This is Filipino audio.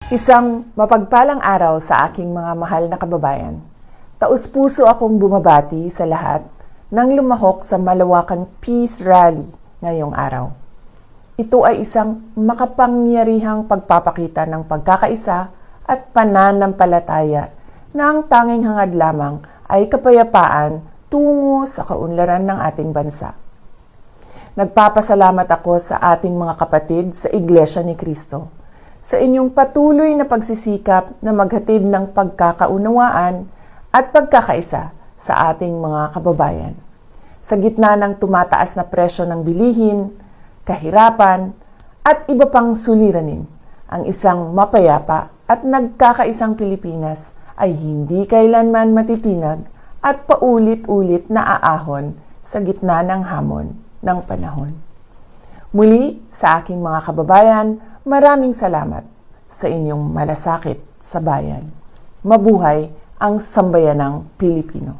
Isang mapagpalang araw sa aking mga mahal na kababayan. Taus-puso akong bumabati sa lahat nang lumahok sa malawakang Peace Rally ngayong araw. Ito ay isang makapangyarihang pagpapakita ng pagkakaisa at pananampalataya na ang tanging hangad lamang ay kapayapaan tungo sa kaunlaran ng ating bansa. Nagpapasalamat ako sa ating mga kapatid sa Iglesia ni Cristo sa inyong patuloy na pagsisikap na maghatid ng pagkakaunawaan at pagkakaisa sa ating mga kababayan. Sa gitna ng tumataas na presyo ng bilihin, kahirapan, at iba pang suliranin, ang isang mapayapa at nagkakaisang Pilipinas ay hindi kailanman matitinag at paulit-ulit na aahon sa gitna ng hamon ng panahon. Muli, sa aking mga kababayan, maraming salamat sa inyong malasakit sa bayan. Mabuhay ang sambayanang Pilipino.